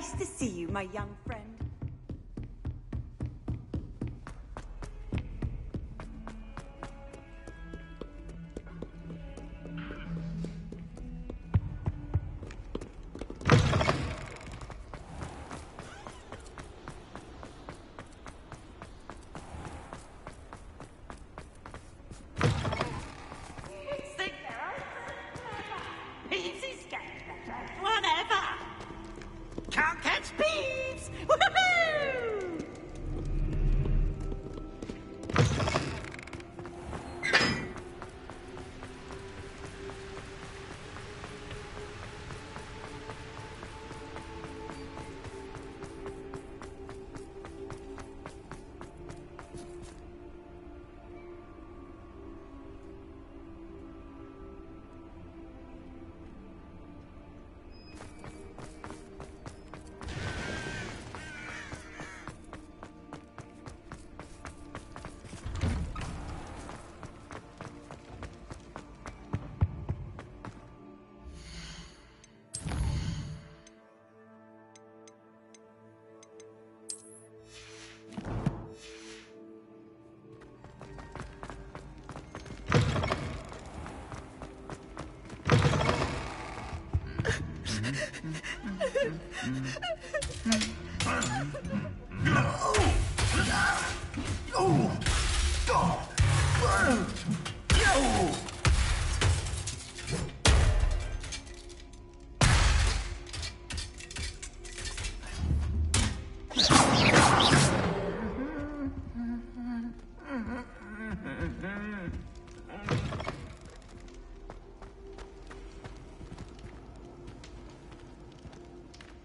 Nice to see you, my young friend.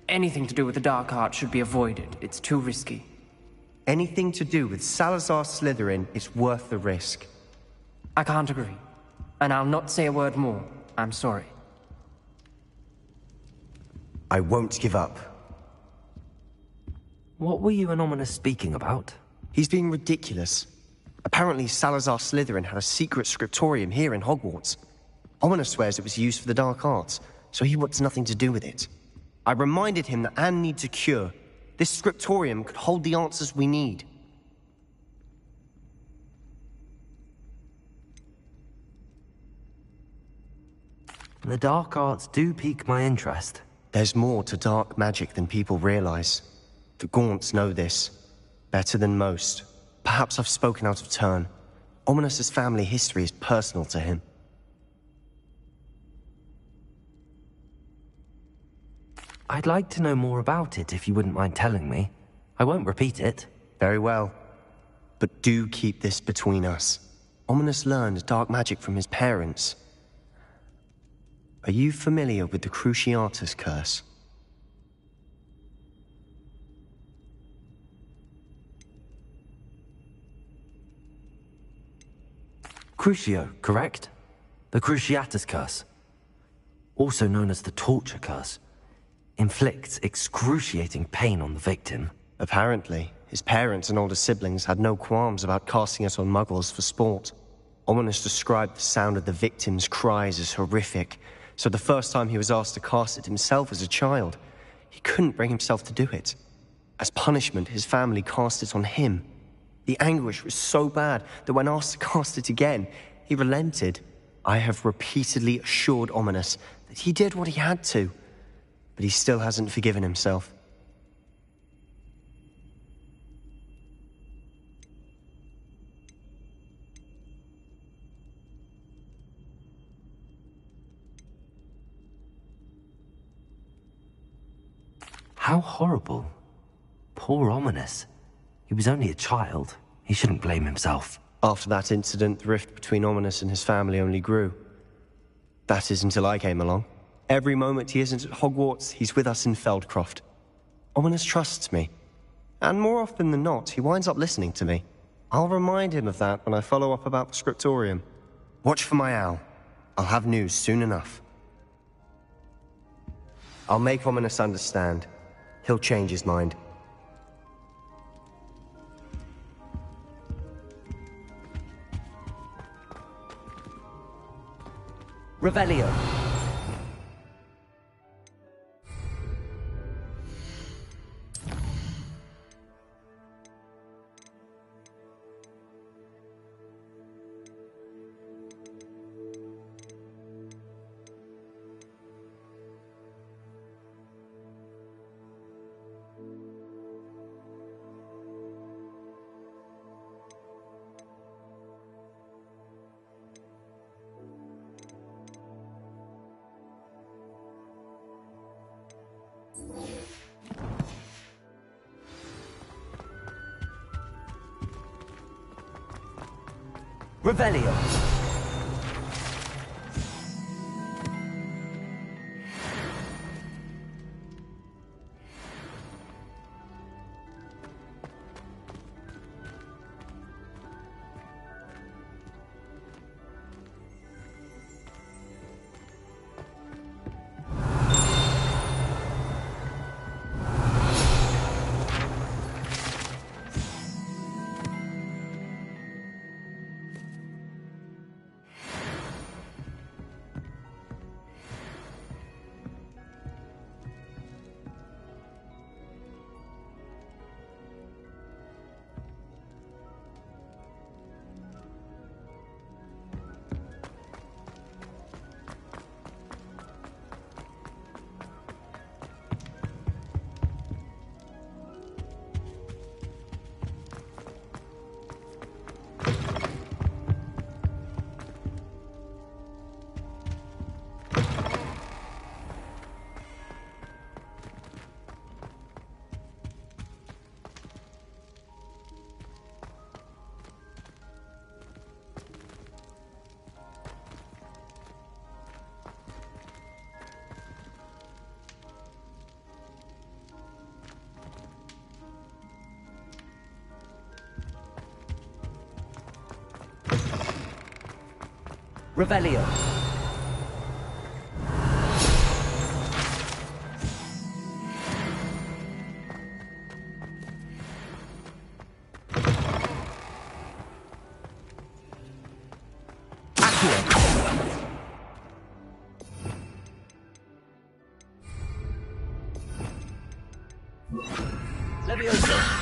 Anything to do with the dark arts should be avoided. It's too risky. Anything to do with Salazar Slytherin is worth the risk. I can't agree. And I'll not say a word more. I'm sorry. I won't give up. What were you and Ominis speaking about? He's being ridiculous. Apparently Salazar Slytherin had a secret scriptorium here in Hogwarts. Ominis swears it was used for the dark arts, so he wants nothing to do with it. I reminded him that Anne needs a cure. This scriptorium could hold the answers we need. The dark arts do pique my interest. There's more to dark magic than people realize. The Gaunts know this. Better than most. Perhaps I've spoken out of turn. Ominis' family history is personal to him. I'd like to know more about it if you wouldn't mind telling me. I won't repeat it. Very well. But do keep this between us. Ominis learned dark magic from his parents. Are you familiar with the Cruciatus curse? Crucio, correct? The Cruciatus curse. Also known as the torture curse. Inflicts excruciating pain on the victim. Apparently, his parents and older siblings had no qualms about casting it on muggles for sport. Ominis described the sound of the victim's cries as horrific, so the first time he was asked to cast it himself as a child, he couldn't bring himself to do it. As punishment, his family cast it on him. The anguish was so bad that when asked to cast it again, he relented. I have repeatedly assured Ominis that he did what he had to, but he still hasn't forgiven himself. How horrible. Poor Ominis. He was only a child. He shouldn't blame himself. After that incident, the rift between Ominis and his family only grew. That is until I came along. Every moment he isn't at Hogwarts, he's with us in Feldcroft. Ominis trusts me. And more often than not, he winds up listening to me. I'll remind him of that when I follow up about the scriptorium. Watch for my owl. I'll have news soon enough. I'll make Ominis understand. He'll change his mind. Revelio. Revelio. Revelio. Levioso.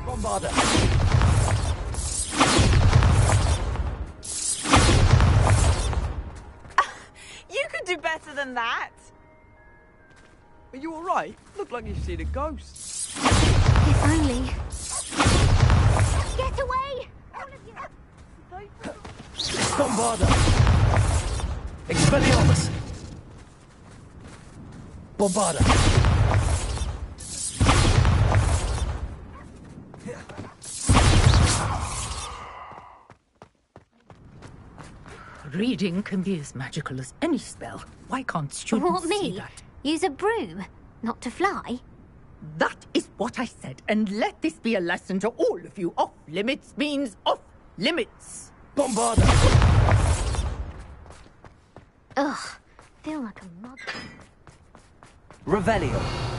Bombarda. You could do better than that. Are you alright? Look like you've seen a ghost. If only. Get away! All of you! Bombarda. Expelliarmus. Bombarda. Reading can be as magical as any spell. Why can't students What, see me? that? Use a broom, not to fly? That is what I said, and let this be a lesson to all of you. Off limits means off limits. Bombarda. Ugh, feel like a mug. Revelio.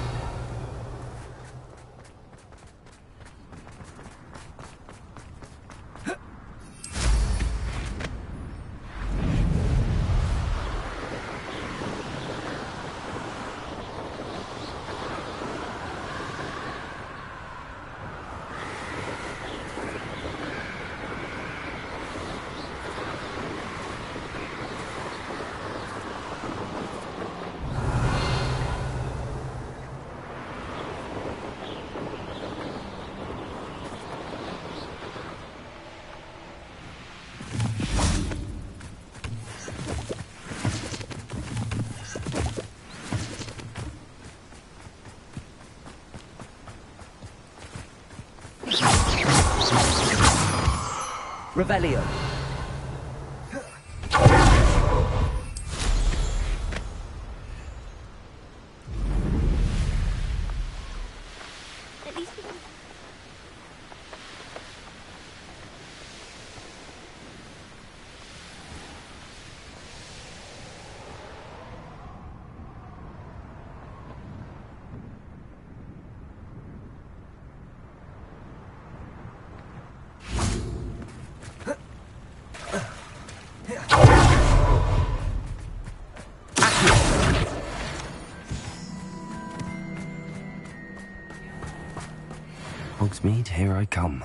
Revelio. At least we can... Hogsmeade, here I come.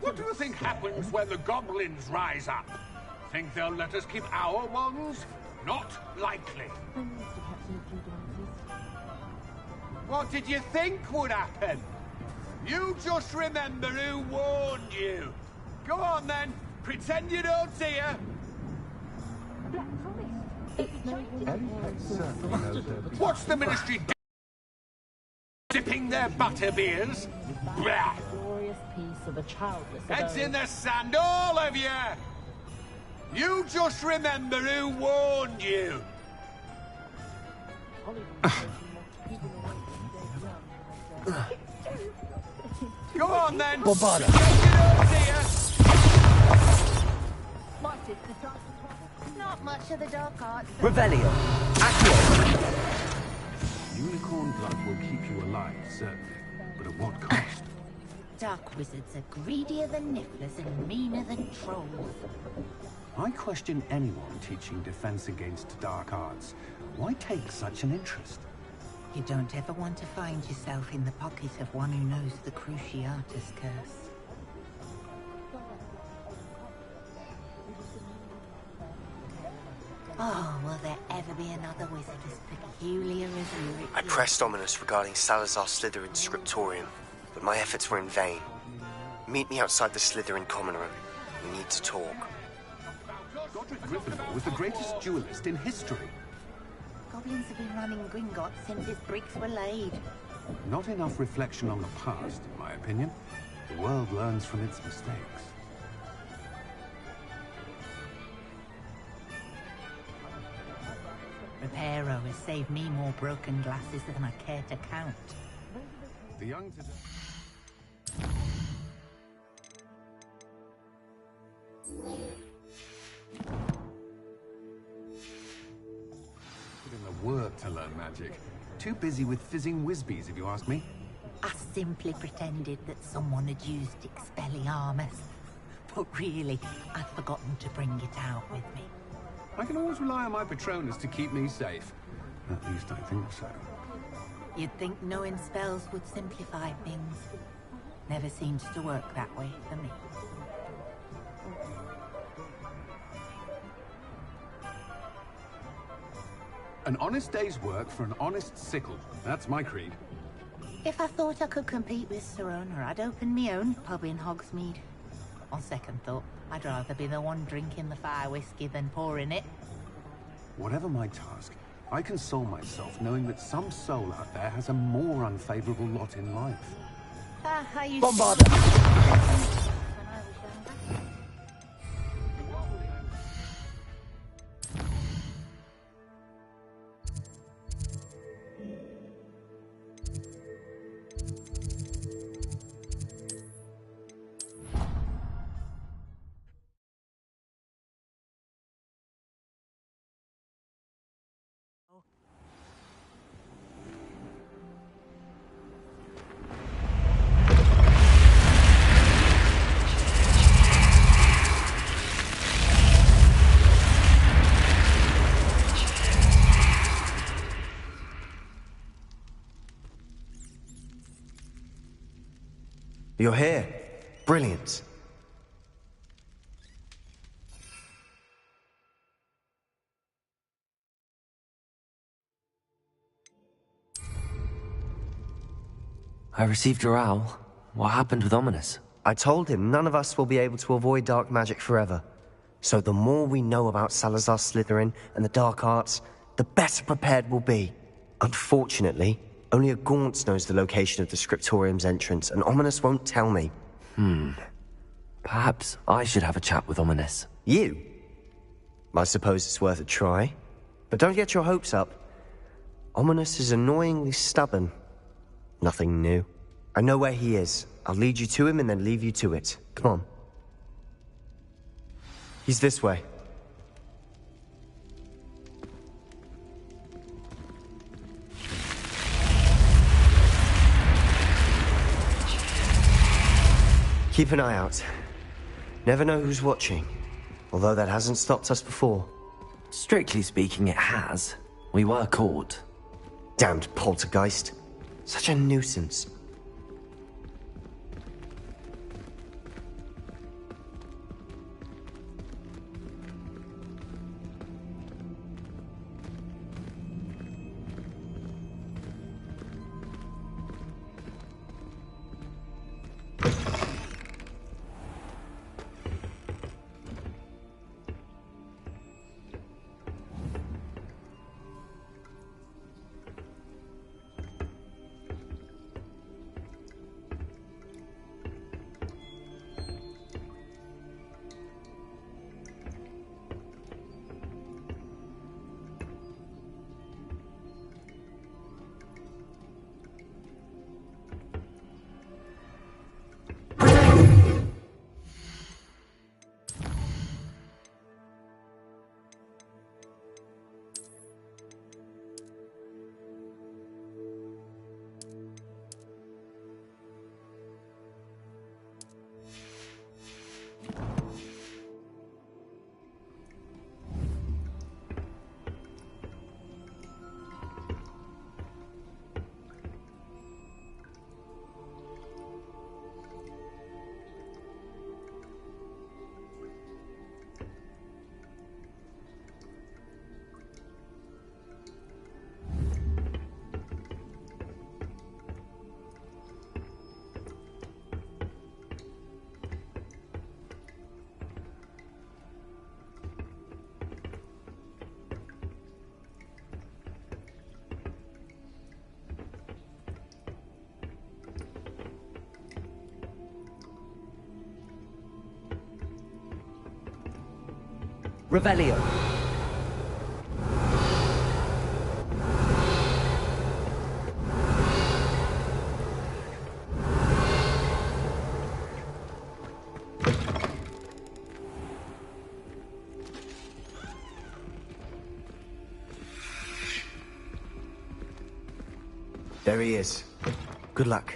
What do you think happens when the goblins rise up? Think they'll let us keep our wands? Not likely. What did you think would happen? You just remember who warned you. Go on then, pretend you don't hear. What's the ministry do? Sipping their butterbeers? Blah. Heads in the sand, all of you! You just remember who warned you. Go on then! Bombarda. Not much of the dark arts. Revelio. Accio. Unicorn blood will keep you alive, certainly. But at what cost? Dark wizards are greedier than nifflers and meaner than trolls. I question anyone teaching defense against dark arts. Why take such an interest? You don't ever want to find yourself in the pocket of one who knows the Cruciatus curse. Oh, will there ever be another wizard as peculiar as you? I pressed Ominis regarding Salazar Slytherin's scriptorium, but my efforts were in vain. Meet me outside the Slytherin common room. We need to talk. Godric Gryffindor was the greatest duelist in history. Goblins have been running Gringotts since its bricks were laid. Not enough reflection on the past, in my opinion. The world learns from its mistakes. Reparo has saved me more broken glasses than I care to count. The young today... Put in the work to learn magic. Too busy with fizzing whizbees, if you ask me. I simply pretended that someone had used Expelliarmus. But really, I'd forgotten to bring it out with me. I can always rely on my Patronus to keep me safe. At least I think so. You'd think knowing spells would simplify things. Never seems to work that way for me. An honest day's work for an honest sickle. That's my creed. If I thought I could compete with Serona, I'd open my own pub in Hogsmeade. On second thought, I'd rather be the one drinking the fire whiskey than pouring it. Whatever my task, I console myself knowing that some soul out there has a more unfavorable lot in life. I used Bombarda. You're here. Brilliant. I received your owl. What happened with Ominis? I told him none of us will be able to avoid dark magic forever. So the more we know about Salazar Slytherin and the dark arts, the better prepared we'll be. Unfortunately, only a Gaunt knows the location of the scriptorium's entrance, and Ominis won't tell me. Perhaps I should have a chat with Ominis. You? I suppose it's worth a try. But don't get your hopes up. Ominis is annoyingly stubborn. Nothing new. I know where he is. I'll lead you to him and then leave you to it. Come on. He's this way. Keep an eye out. Never know who's watching. Although that hasn't stopped us before. Strictly speaking, it has. We were caught. Damned poltergeist. Such a nuisance. Revelio. There he is. Good luck.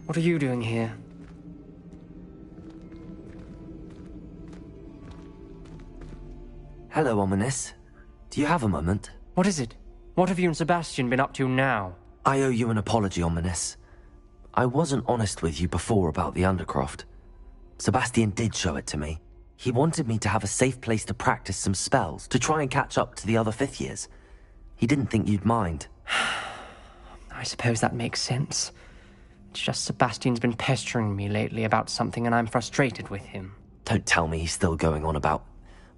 What are you doing here? Hello, Ominis. Do you have a moment? What is it? What have you and Sebastian been up to now? I owe you an apology, Ominis. I wasn't honest with you before about the Undercroft. Sebastian did show it to me. He wanted me to have a safe place to practice some spells, to try and catch up to the other fifth years. He didn't think you'd mind. I suppose that makes sense. It's just Sebastian's been pestering me lately about something and I'm frustrated with him. Don't tell me he's still going on about,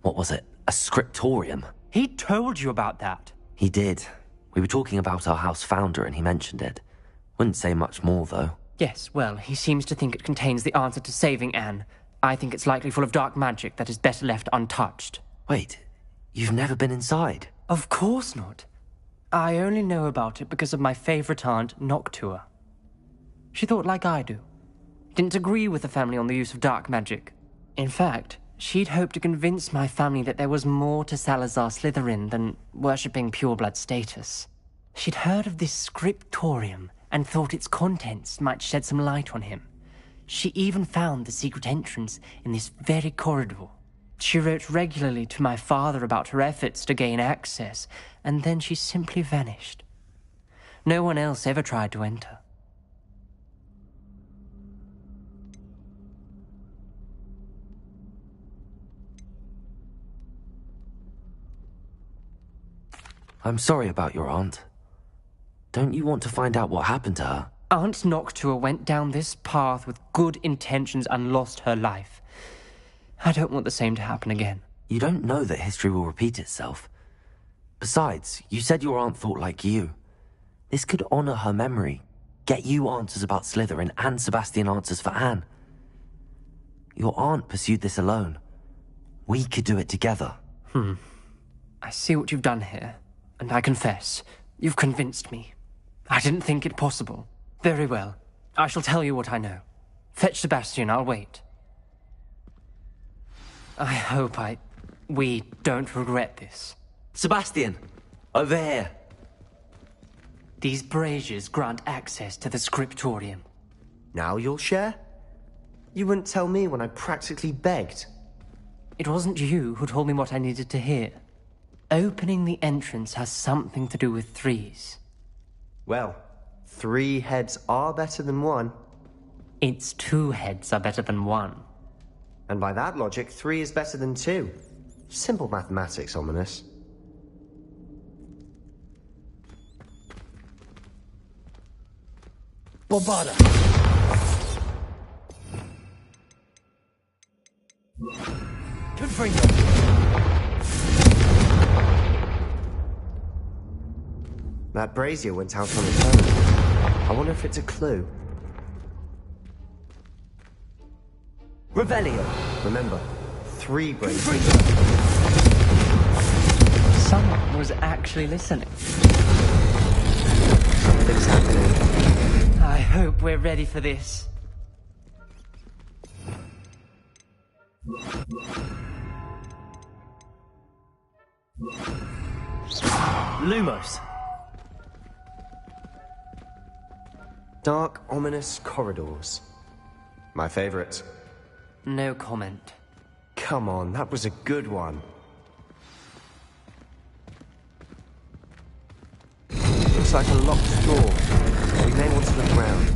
what was it, a scriptorium? He told you about that. He did. We were talking about our house founder and he mentioned it. Wouldn't say much more, though. Yes, well, he seems to think it contains the answer to saving Anne. I think it's likely full of dark magic that is better left untouched. Wait, you've never been inside? Of course not. I only know about it because of my favorite aunt, Noctua. She thought like I do. Didn't agree with the family on the use of dark magic. In fact, she'd hoped to convince my family that there was more to Salazar Slytherin than worshipping pureblood status. She'd heard of this scriptorium and thought its contents might shed some light on him. She even found the secret entrance in this very corridor. She wrote regularly to my father about her efforts to gain access, and then she simply vanished. No one else ever tried to enter. I'm sorry about your aunt. Don't you want to find out what happened to her? Aunt Noctua went down this path with good intentions and lost her life. I don't want the same to happen again. You don't know that history will repeat itself. Besides, you said your aunt thought like you. This could honor her memory, get you answers about Slytherin and Sebastian answers for Anne. Your aunt pursued this alone. We could do it together. I see what you've done here, and I confess, you've convinced me. I didn't think it possible. Very well. I shall tell you what I know. Fetch Sebastian, I'll wait. I hope we don't regret this. Sebastian! Over here! These braziers grant access to the scriptorium. Now you'll share? You wouldn't tell me when I practically begged. It wasn't you who told me what I needed to hear. Opening the entrance has something to do with threes. Well, 3 heads are better than 1. It's 2 heads are better than 1. And by that logic, 3 is better than 2. Simple mathematics, Ominis. Bombada! Confringo! That brazier went out on its own. I wonder if it's a clue. Revelio! Remember, 3 braziers. Confringo! Someone was actually listening. Something's happening. I hope we're ready for this. Lumos! Dark, ominous corridors. My favorite. No comment. Come on, that was a good one. Looks like a locked door. We may want to look around.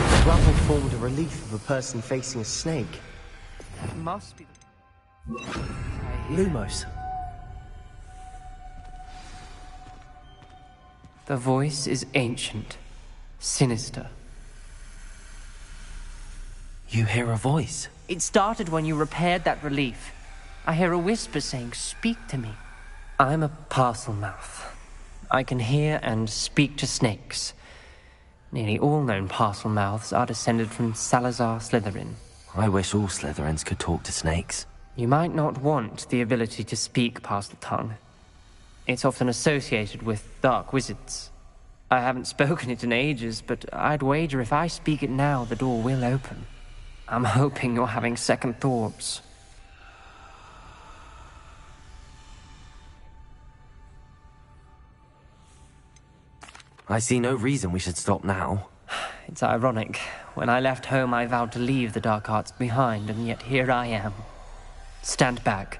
The rubble formed a relief of a person facing a snake. That must be Lumos! The voice is ancient, sinister. You hear a voice? It started when you repaired that relief. I hear a whisper saying, "Speak to me." I'm a parcel mouth. I can hear and speak to snakes. Nearly all known parcel mouths are descended from Salazar Slytherin. I wish all Slytherins could talk to snakes. You might not want the ability to speak parcel tongue. It's often associated with dark wizards. I haven't spoken it in ages, but I'd wager if I speak it now, the door will open. I'm hoping you're having second thoughts. I see no reason we should stop now. It's ironic. When I left home, I vowed to leave the dark arts behind, and yet here I am. Stand back.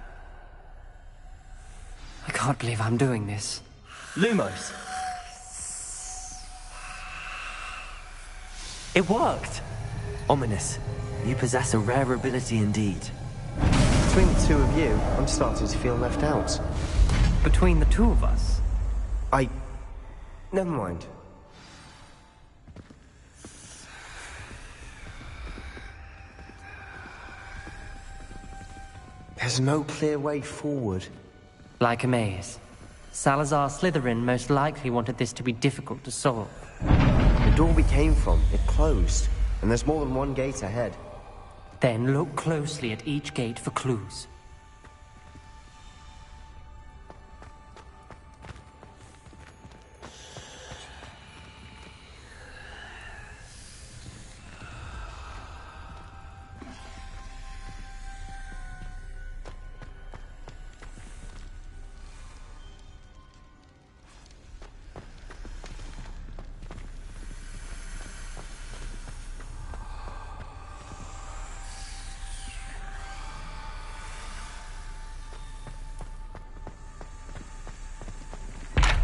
I can't believe I'm doing this. Lumos! It worked! Ominis, you possess a rare ability indeed. Between the 2 of you, I'm starting to feel left out. Between the 2 of us? Never mind. There's no clear way forward. Like a maze. Salazar Slytherin most likely wanted this to be difficult to solve. The door we came from, it closed. And there's more than 1 gate ahead. Then look closely at each gate for clues.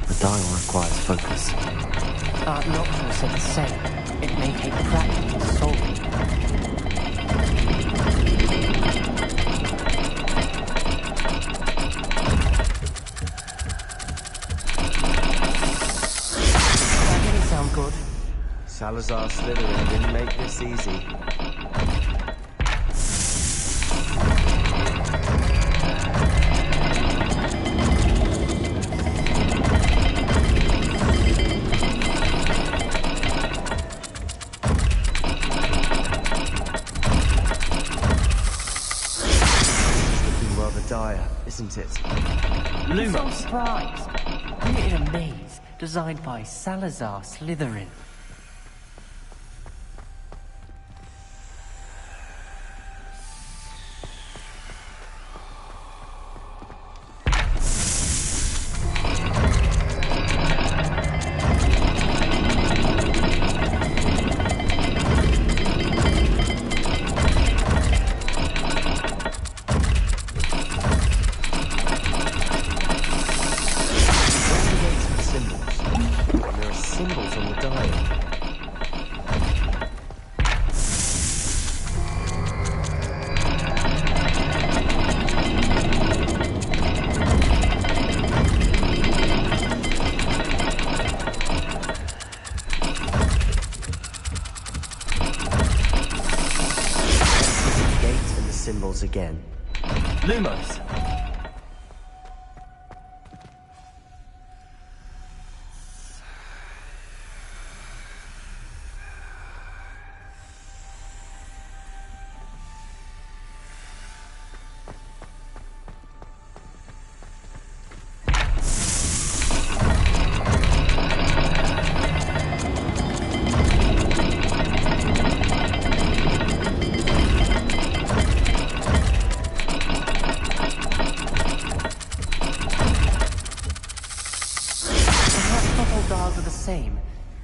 The dial requires focus. Noctua said the same. It may take practice to solve it. That didn't sound good. Salazar Slytherin didn't make this easy. Dire, isn't it? Lumos! Surprised. designed by Salazar Slytherin. Again. Lumos!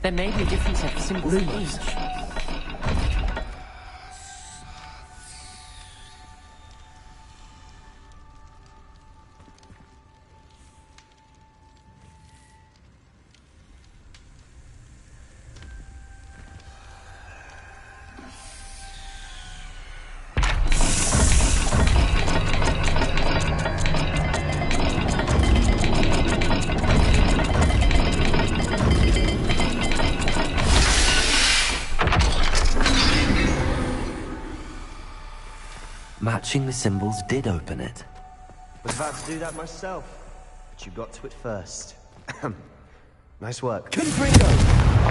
There may be a different set of symbols in each. Matching the symbols did open it. Was about to do that myself, but you got to it first. Nice work. Confringo!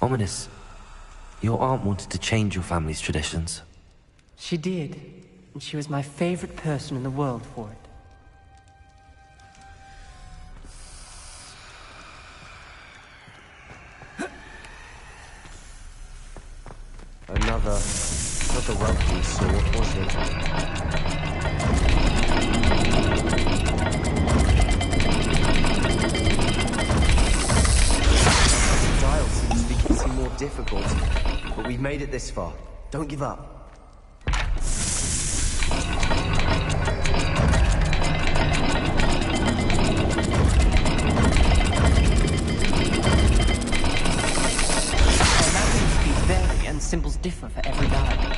Ominis, your aunt wanted to change your family's traditions. She did, and she was my favorite person in the world for it. Another welcome sword, was it? Difficult, but we've made it this far. Don't give up. Our mapping speeds vary and symbols differ for every guide.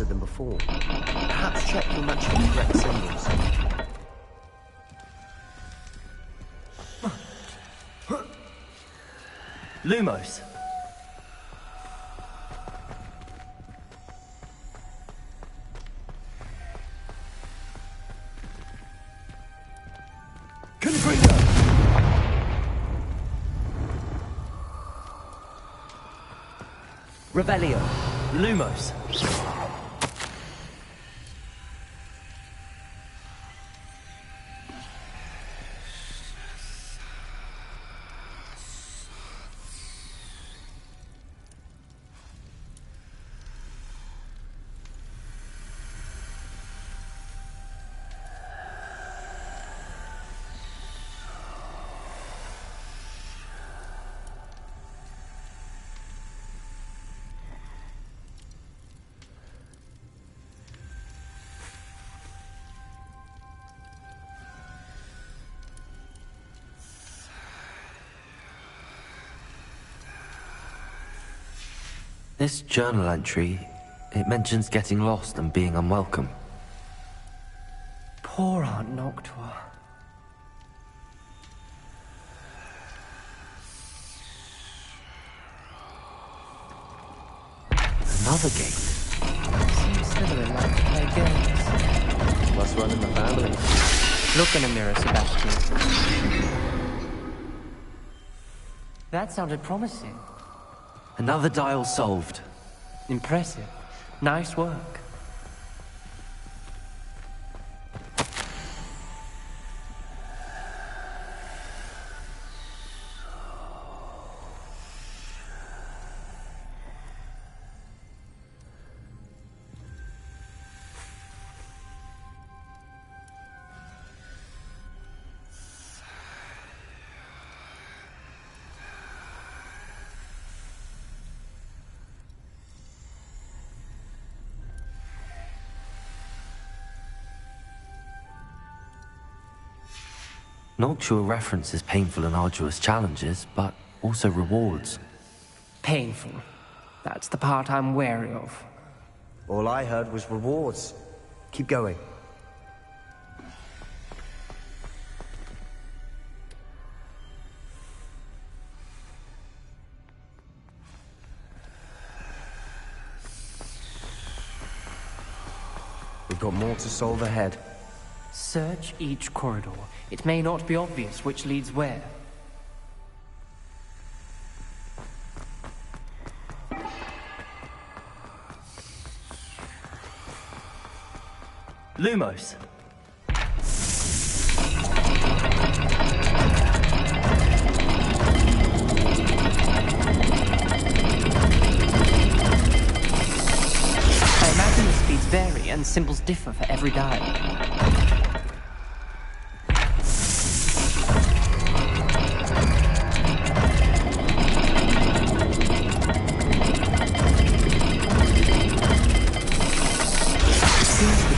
Than before. Perhaps check for matching the correct symbols. Lumos. Confringo! Revelio. Lumos. This journal entry, it mentions getting lost and being unwelcome. Poor Aunt Noctua. Another gate. Seems Slytherin like to play games. Must run in the family. Look in a mirror, Sebastian. That sounded promising. Another dial solved. Impressive. Nice work. Noctua references painful and arduous challenges, but also rewards. Painful. That's the part I'm wary of. All I heard was rewards. Keep going. We've got more to solve ahead. Search each corridor. It may not be obvious which leads where. Lumos. I imagine the speeds vary and symbols differ for every dial.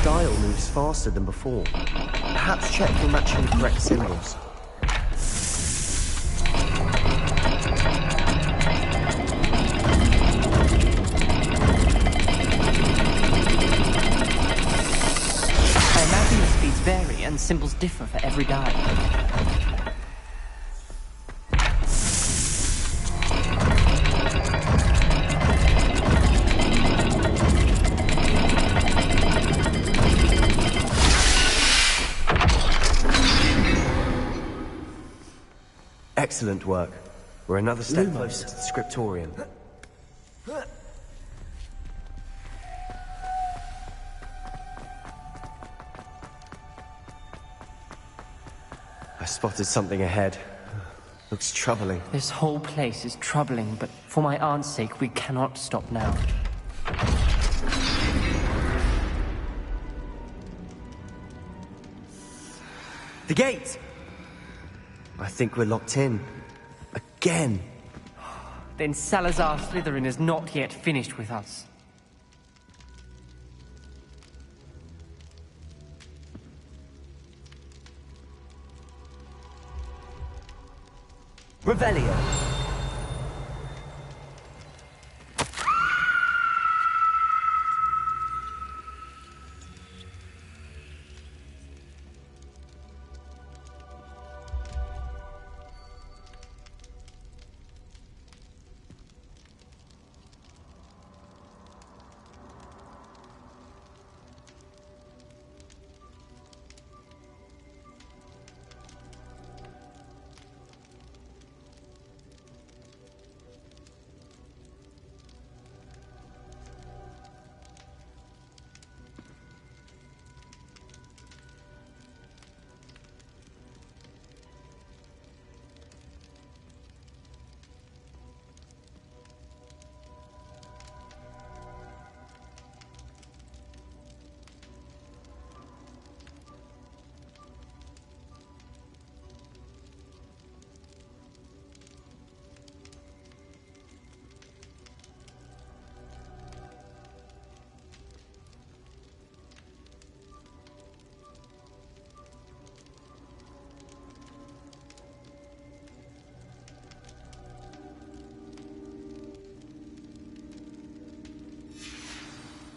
Dial moves faster than before. Perhaps check for matching the correct symbols. I imagine the speeds vary and symbols differ for every dial. Excellent work. We're another step closer to the scriptorium. I spotted something ahead. Looks troubling. This whole place is troubling, but for my aunt's sake, we cannot stop now. The gate! I think we're locked in. Again. Then Salazar Slytherin is not yet finished with us. Revelio.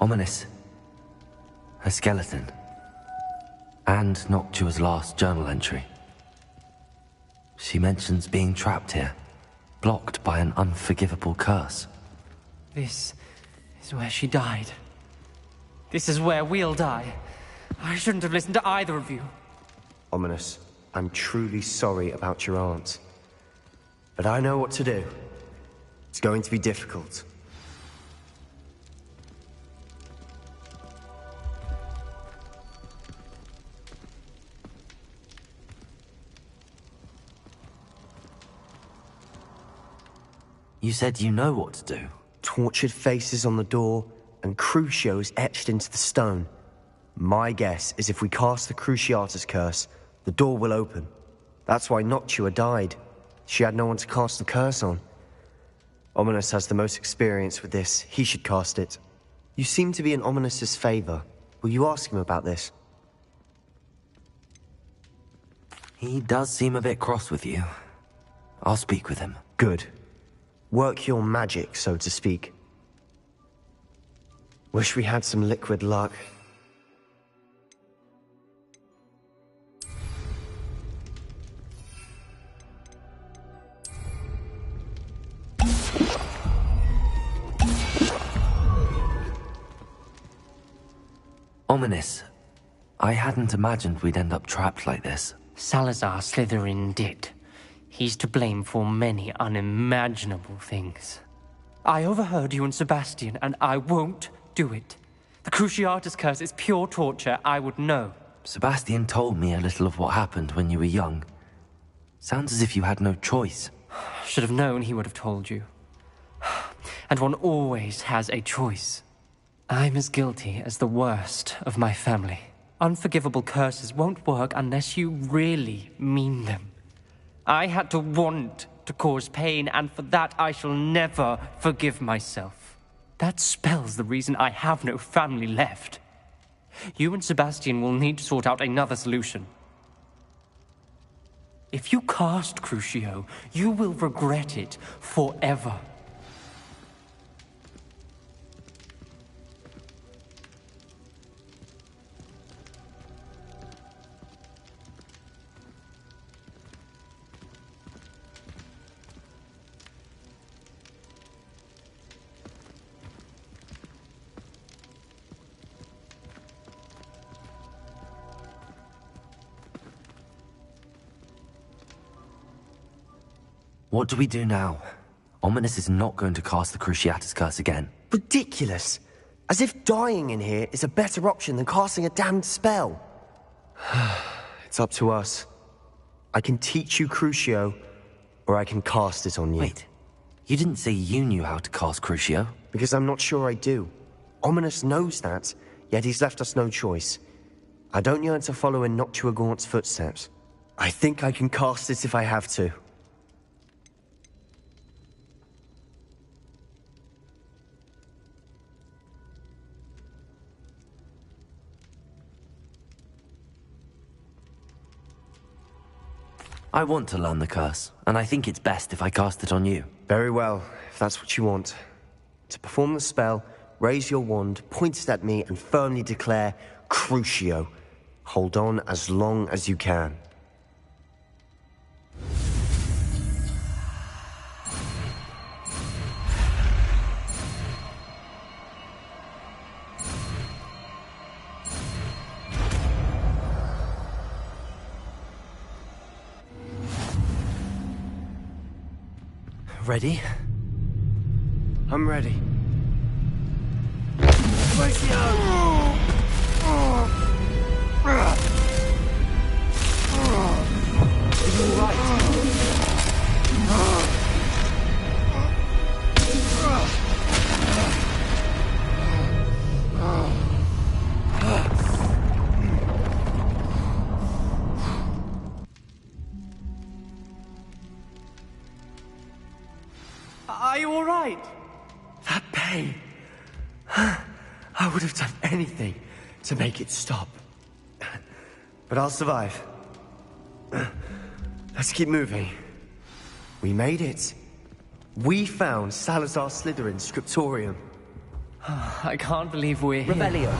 Ominis. Her skeleton. And Noctua's last journal entry. She mentions being trapped here, blocked by an unforgivable curse. This is where she died. This is where we'll die. I shouldn't have listened to either of you. Ominis, I'm truly sorry about your aunt. But I know what to do. It's going to be difficult. You said you know what to do. Tortured faces on the door, and Crucios etched into the stone. My guess is if we cast the Cruciatus curse, the door will open. That's why Noctua died. She had no one to cast the curse on. Ominis has the most experience with this. He should cast it. You seem to be in Ominis' favor. Will you ask him about this? He does seem a bit cross with you. I'll speak with him. Good. Work your magic, so to speak. Wish we had some liquid luck. Ominis, I hadn't imagined we'd end up trapped like this. Salazar Slytherin did. He's to blame for many unimaginable things. I overheard you and Sebastian, and I won't do it. The Cruciatus curse is pure torture. I would know. Sebastian told me a little of what happened when you were young. Sounds as if you had no choice. Should have known he would have told you. And one always has a choice. I'm as guilty as the worst of my family. Unforgivable curses won't work unless you really mean them. I had to want to cause pain, and for that I shall never forgive myself. That spells the reason I have no family left. You and Sebastian will need to sort out another solution. If you cast Crucio, you will regret it forever. What do we do now? Ominis is not going to cast the Cruciatus curse again. Ridiculous! As if dying in here is a better option than casting a damned spell. It's up to us. I can teach you Crucio, or I can cast it on you. Wait, you didn't say you knew how to cast Crucio? Because I'm not sure I do. Ominis knows that, yet he's left us no choice. I don't yearn to follow in Noctua Gaunt's footsteps. I think I can cast it if I have to. I want to learn the curse, and I think it's best if I cast it on you. Very well, if that's what you want. To perform the spell, raise your wand, point it at me, and firmly declare, Crucio. Hold on as long as you can. Ready? I'm ready. Are you all right? That pain. I would have done anything to make it stop. But I'll survive. Let's keep moving. We made it. We found Salazar Slytherin's scriptorium. I can't believe we're here. Revelio.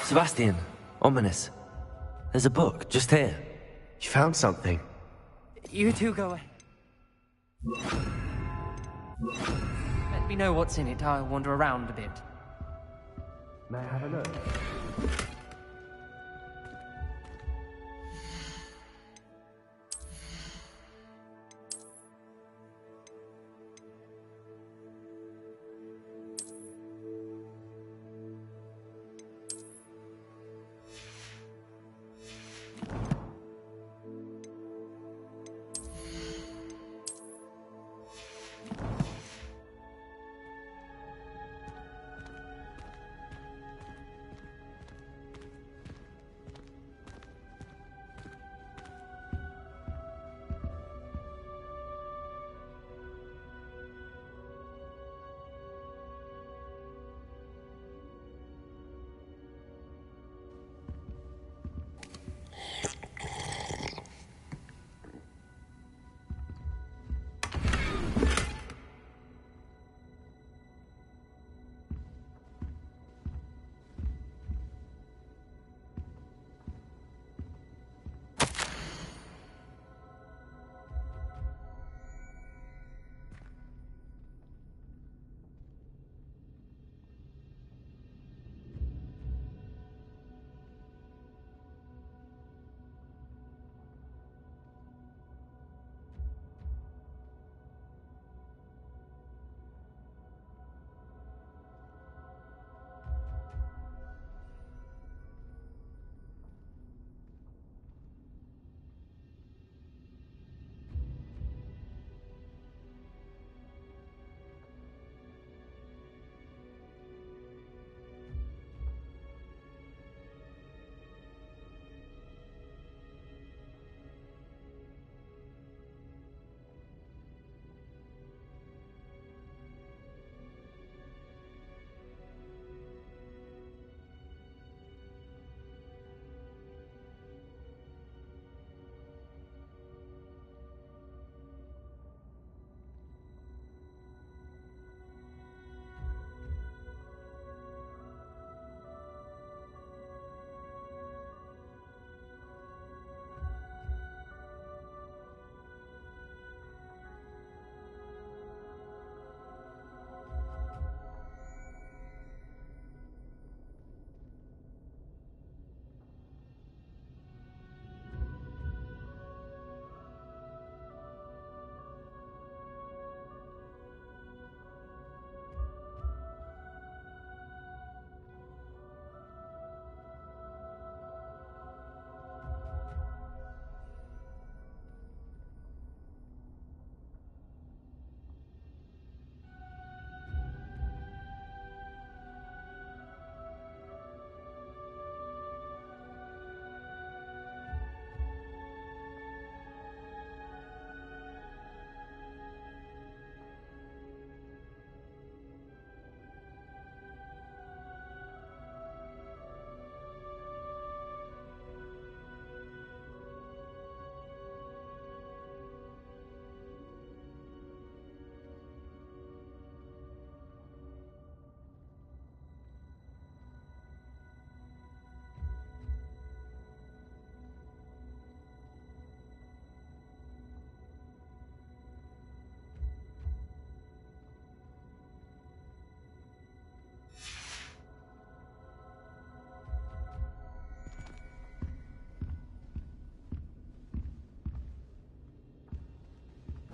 Sebastian, Ominis. There's a book, just here. You found something. You two go ahead. Let me know what's in it. I'll wander around a bit. May I have a look?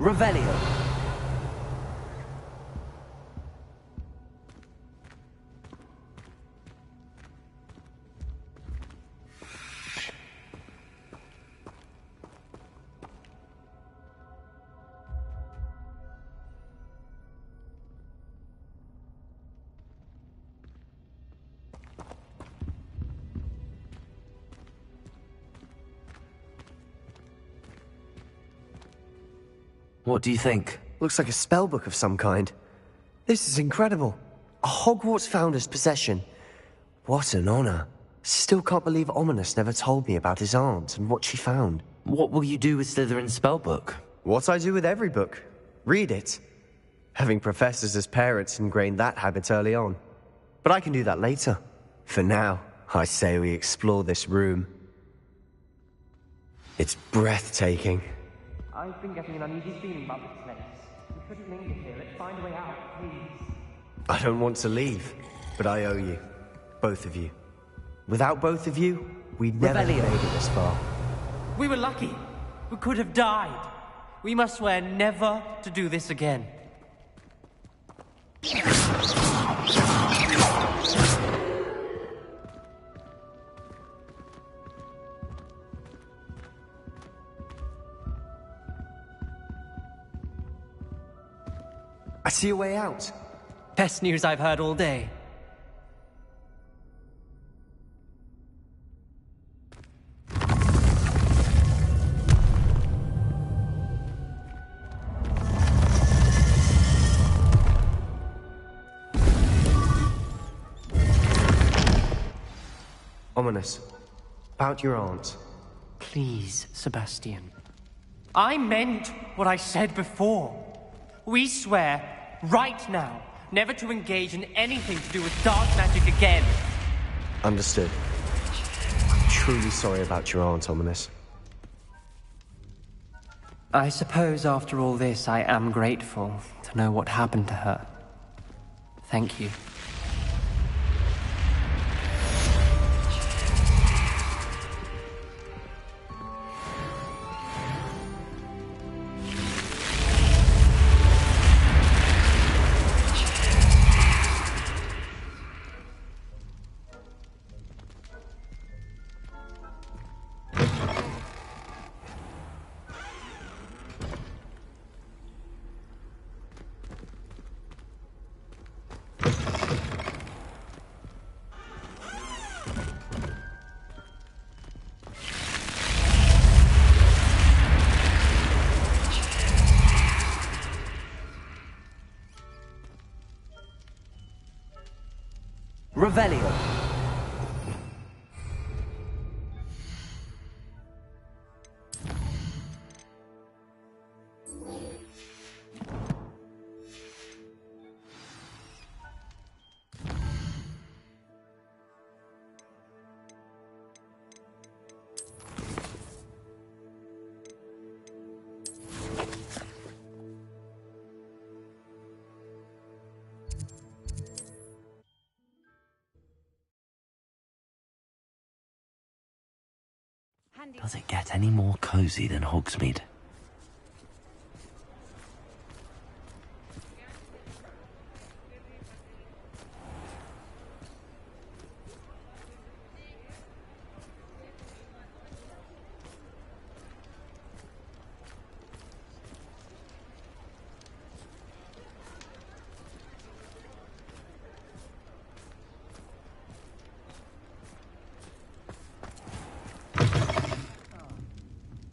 Revelio. What do you think? Looks like a spellbook of some kind. This is incredible. A Hogwarts founder's possession. What an honor. Still can't believe Ominis never told me about his aunt and what she found. What will you do with Slytherin's spellbook? What I do with every book. Read it. Having professors as parents ingrained that habit early on. But I can do that later. For now, I say we explore this room. It's breathtaking. I've been getting an uneasy feeling about this place. We couldn't linger here. Let's find a way out, please. I don't want to leave, but I owe you. Both of you. Without both of you, we'd never have made it this far. We were lucky. We could have died. We must swear never to do this again. I see a way out. Best news I've heard all day. Ominis, about your aunt. Please, Sebastian. I meant what I said before. We swear, right now, never to engage in anything to do with dark magic again. Understood. I'm truly sorry about your aunt, Ominis. I suppose after all this, I am grateful to know what happened to her. Thank you. Revelio. Does it get any more cozy than Hogsmeade?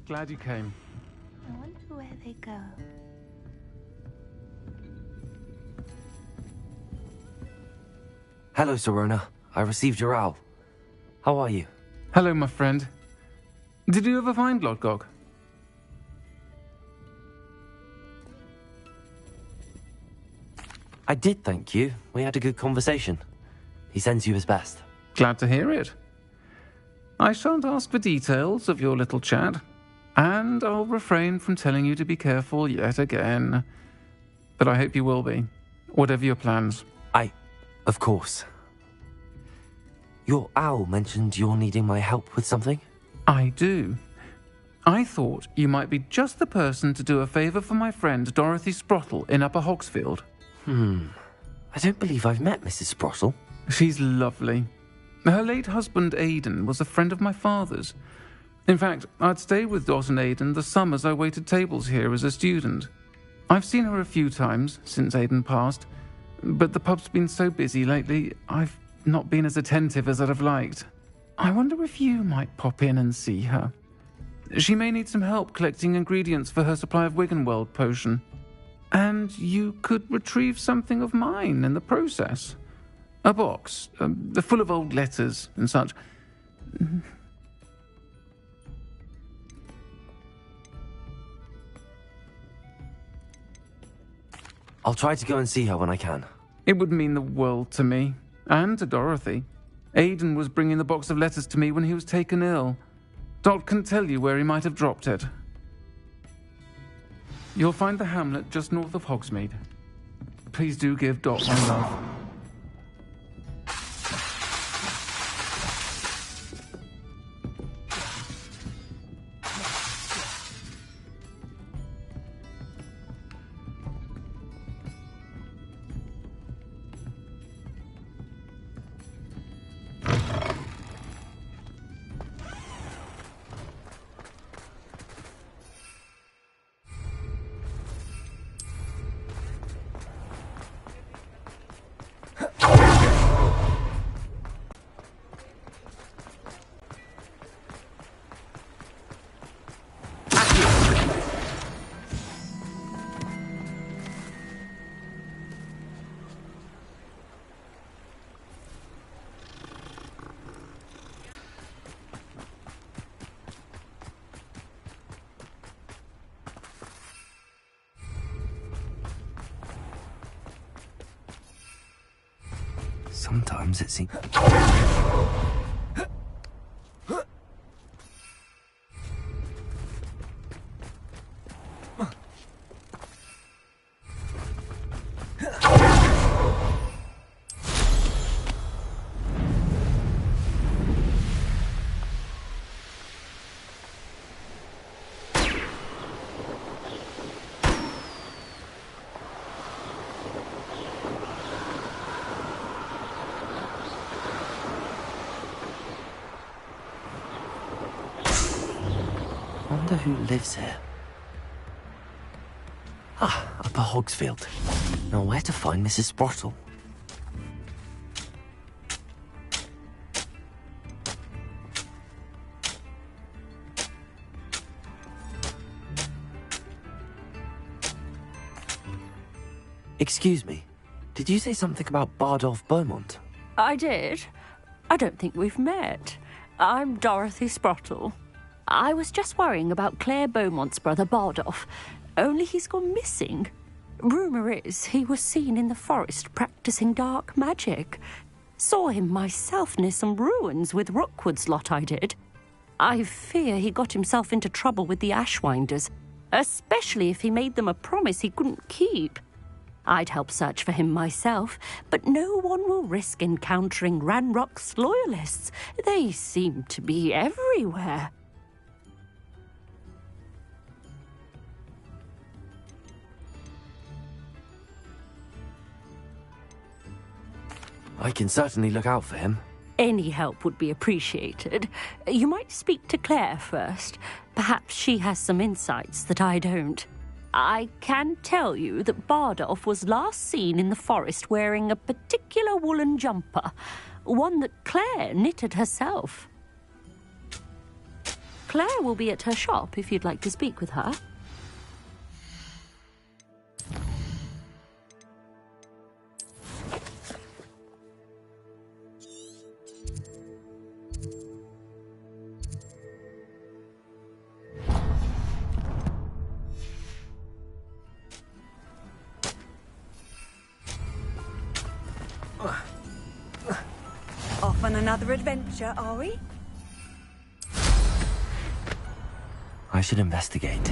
Glad you came. I wonder where they go. Hello, Serona. I received your owl. How are you? Hello, my friend. Did you ever find Lodgok? I did, thank you. We had a good conversation. He sends you his best. Glad to hear it. I shan't ask for details of your little chat, and I'll refrain from telling you to be careful yet again. But I hope you will be, whatever your plans. Of course. Your owl mentioned you're needing my help with something? I do. I thought you might be just the person to do a favour for my friend Dorothy Sprottle in Upper Hogsfield. I don't believe I've met Mrs. Sprottle. She's lovely. Her late husband Aidan was a friend of my father's. In fact, I'd stayed with Dawson Aidan the summers I waited tables here as a student. I've seen her a few times since Aidan passed, but the pub's been so busy lately, I've not been as attentive as I'd have liked. I wonder if you might pop in and see her. She may need some help collecting ingredients for her supply of Wiggenweld potion. And you could retrieve something of mine in the process. A box, full of old letters and such. I'll try to go and see her when I can. It would mean the world to me, and to Dorothy. Aidan was bringing the box of letters to me when he was taken ill. Dot can tell you where he might have dropped it. You'll find the hamlet just north of Hogsmeade. Please do give Dot my love. Sometimes it seems... I wonder who lives here. Ah, Upper Hogsfield. Now where to find Mrs. Sprottle? Excuse me, did you say something about Bardolph Beaumont? I did. I don't think we've met. I'm Dorothy Sprottle. I was just worrying about Claire Beaumont's brother Bardolph, only he's gone missing. Rumour is he was seen in the forest practising dark magic. Saw him myself near some ruins with Rookwood's lot I did. I fear he got himself into trouble with the Ashwinders, especially if he made them a promise he couldn't keep. I'd help search for him myself, but no one will risk encountering Ranrock's loyalists. They seem to be everywhere. I can certainly look out for him. Any help would be appreciated. You might speak to Claire first. Perhaps she has some insights that I don't. I can tell you that Bardolph was last seen in the forest wearing a particular woolen jumper, one that Claire knitted herself. Claire will be at her shop if you'd like to speak with her. Off on another adventure, are we? I should investigate.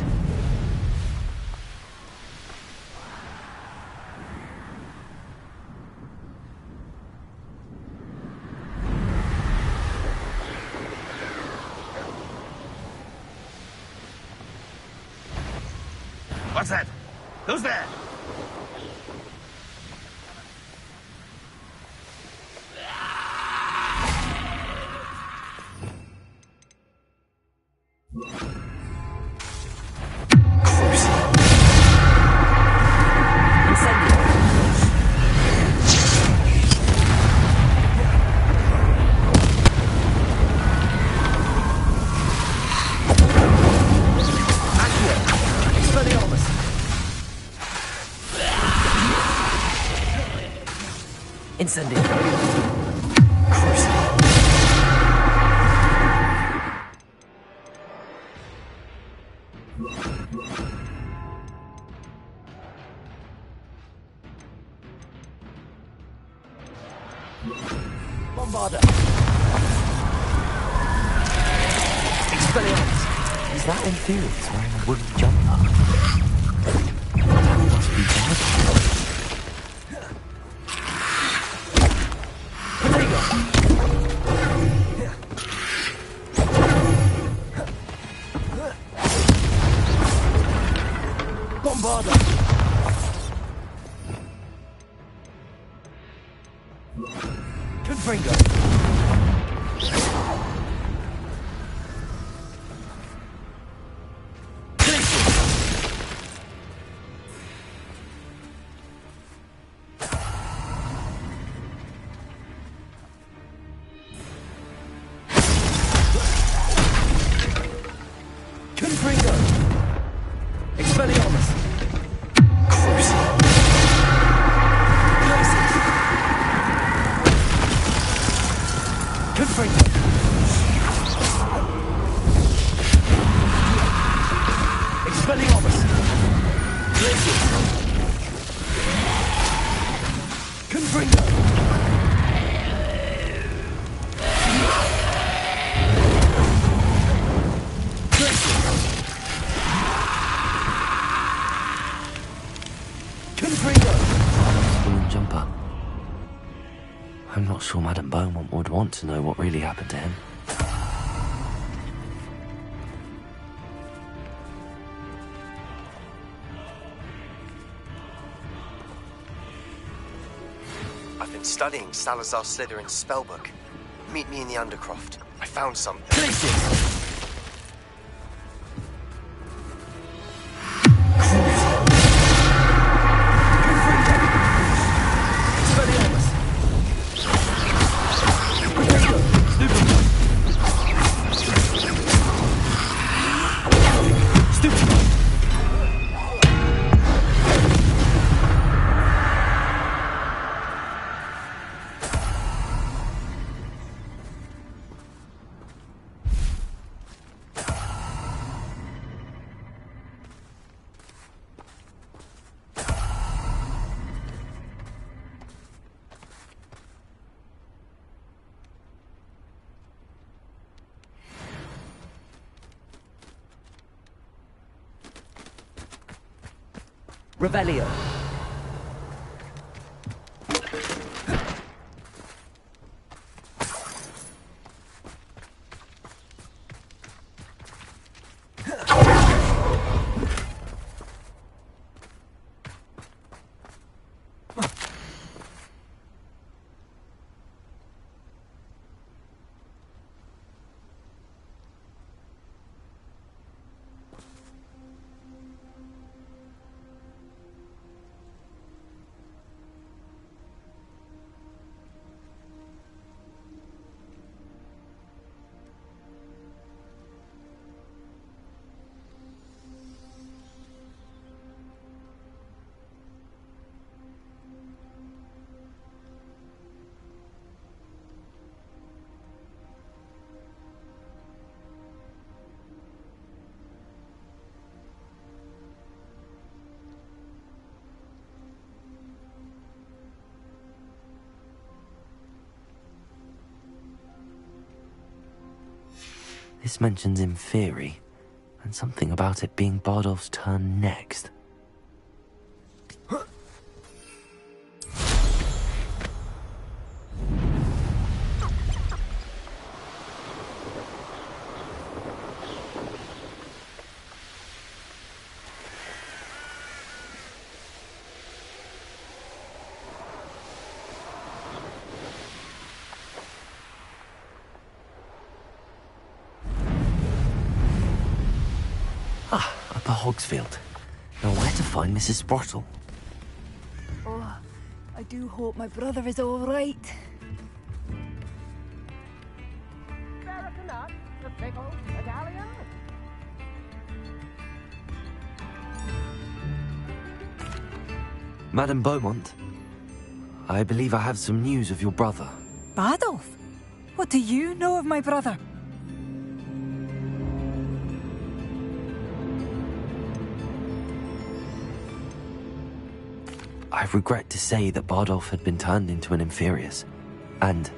What's that? Who's there? Incendio. Bombarda. Expelliarmus. Is that Inferior's wearing a wooden jumper? Must be bad. Bombarda. Confringo. Confringo. Expelliarmus. Confringo. Expelliarmus. Confringo. Wooden jumper. I'm not sure Madame Beaumont would want to know what really happened to him. I've been studying Salazar Slytherin's spellbook. Meet me in the Undercroft. I found something. Revelio. This mentions Inferi, and something about it being Bardolph's turn next. Upper Hogsfield. Now where to find Mrs. Sprottle? Oh, I do hope my brother is all right. Madame Beaumont? I believe I have some news of your brother. Bardolph? What do you know of my brother? I regret to say that Bardolph had been turned into an Inferius, and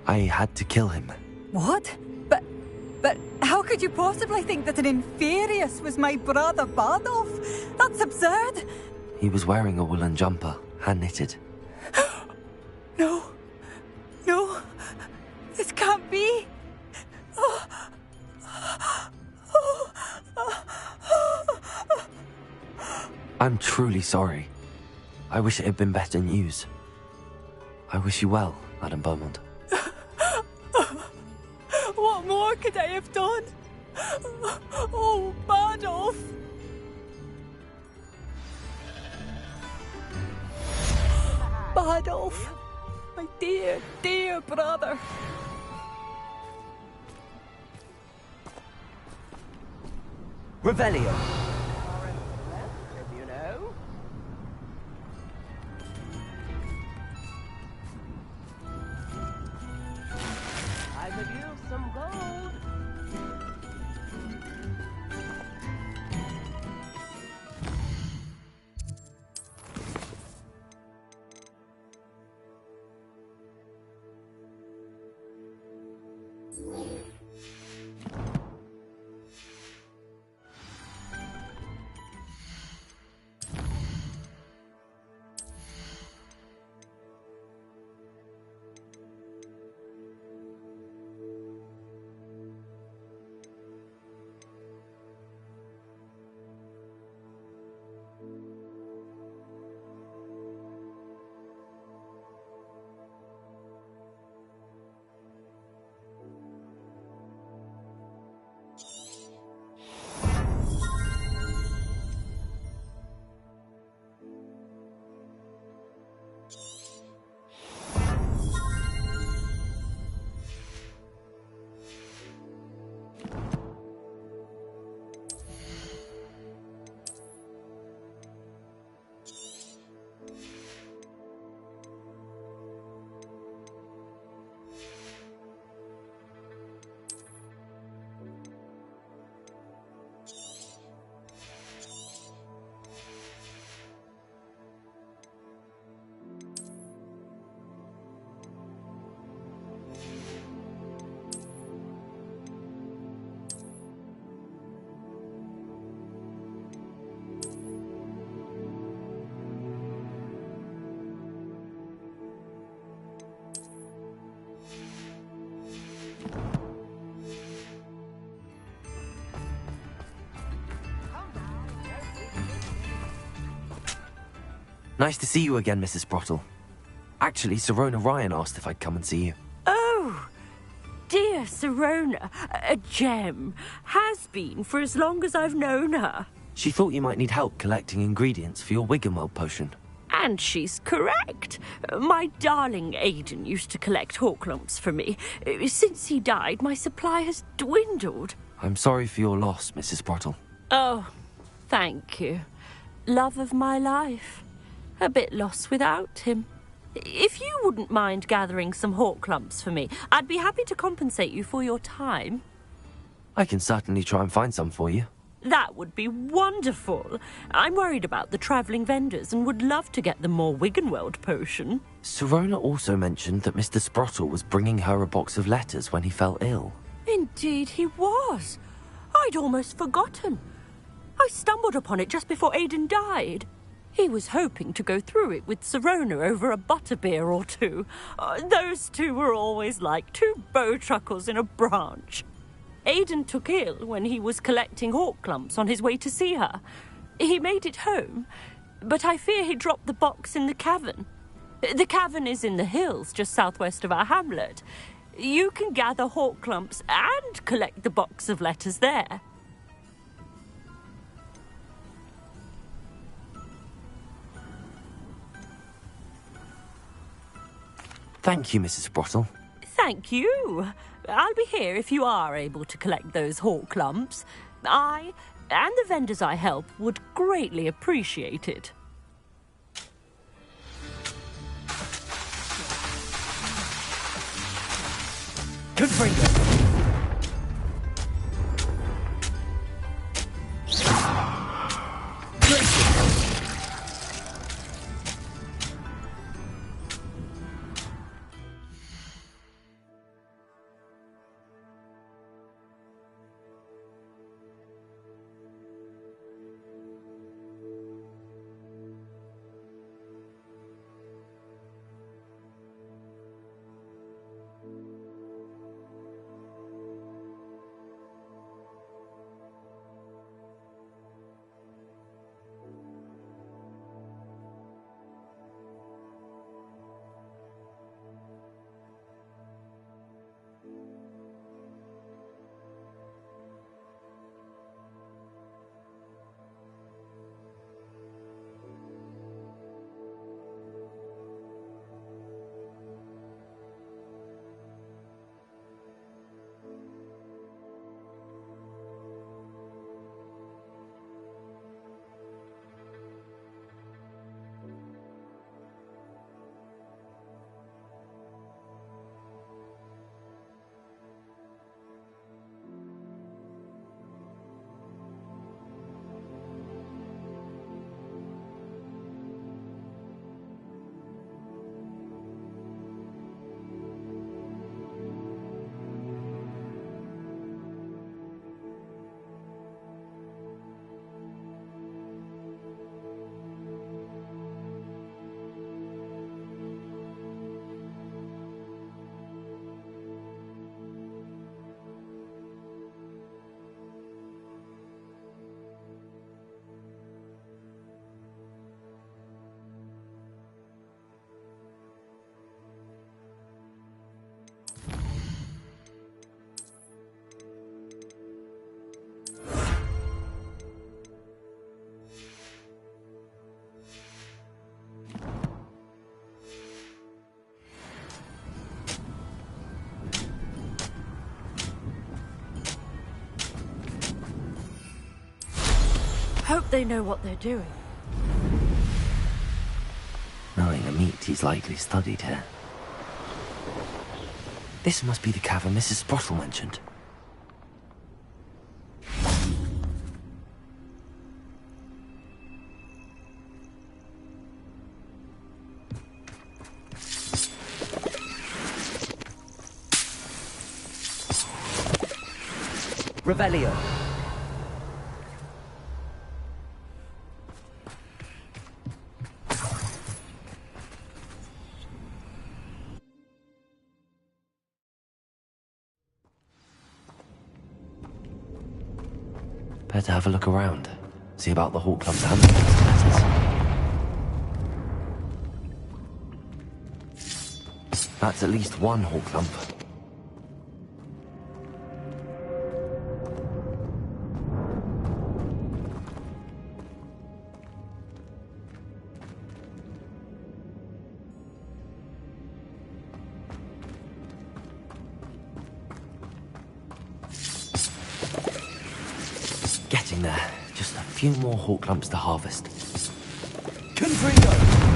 I had to kill him. What? But how could you possibly think that an Inferius was my brother Bardolph? That's absurd! He was wearing a woolen jumper, hand-knitted. No. No. This can't be. I'm truly sorry. I wish it had been better news. I wish you well, Madame Beaumont. What more could I have done? Oh, Bardolph! Bardolph! My dear, dear brother! Revelio! You know? I could use some gold. Nice to see you again, Mrs. Sprottle. Actually, Sirona Ryan asked if I'd come and see you. Oh, dear Sirona, a gem. Has been for as long as I've known her. She thought you might need help collecting ingredients for your Wiggenweld potion. And she's correct. My darling Aidan used to collect hawk lumps for me. Since he died, my supply has dwindled. I'm sorry for your loss, Mrs. Sprottle. Oh, thank you. Love of my life. A bit lost without him. If you wouldn't mind gathering some hawk lumps for me, I'd be happy to compensate you for your time. I can certainly try and find some for you. That would be wonderful. I'm worried about the travelling vendors and would love to get them more Wiggenweld potion. Sirona also mentioned that Mr. Sprottle was bringing her a box of letters when he fell ill. Indeed he was. I'd almost forgotten. I stumbled upon it just before Aidan died. He was hoping to go through it with Sirona over a butterbeer or two. Those two were always like two bowtruckles in a branch. Aidan took ill when he was collecting hawk lumps on his way to see her. He made it home, but I fear he dropped the box in the cavern. The cavern is in the hills just southwest of our hamlet. You can gather hawk lumps and collect the box of letters there. Thank you, Mrs. Sprottle. Thank you. I'll be here if you are able to collect those hawk lumps. I and the vendors I help would greatly appreciate it. Confringo! Hope they know what they're doing. Knowing a meat, he's likely studied here. This must be the cavern Mrs. Sprottle mentioned. Revelio. Better have a look around. See about the hawk clumps and the letters. That's at least one hawk clump. Getting there. Just a few more hawk clumps to harvest. Confringo!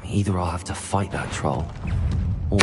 Either I'll have to fight that troll, or...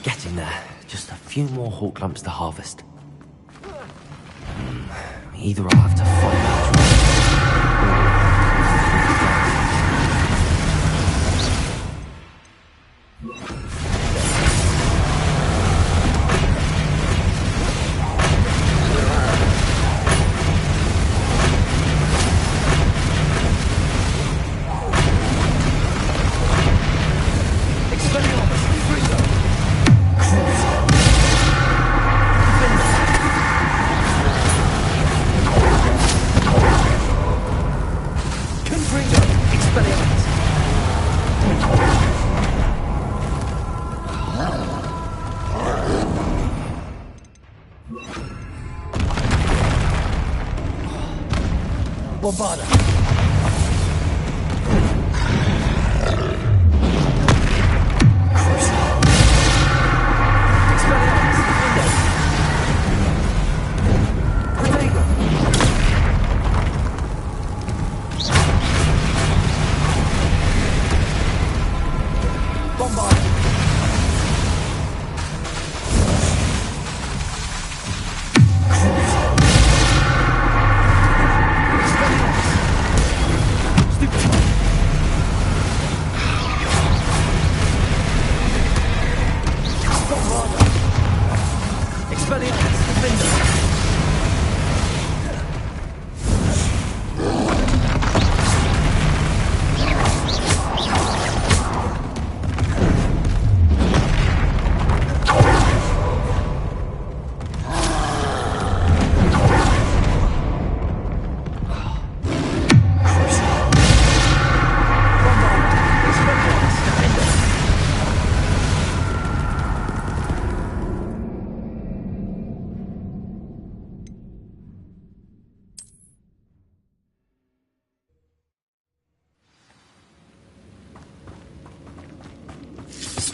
Getting there. Just a few more hawk lumps to harvest. Either I'll have to fight that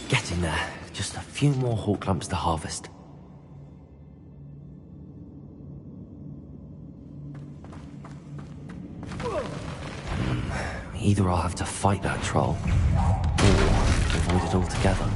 Getting there. Just a few more hawk lumps to harvest. Either I'll have to fight that troll, or avoid it altogether.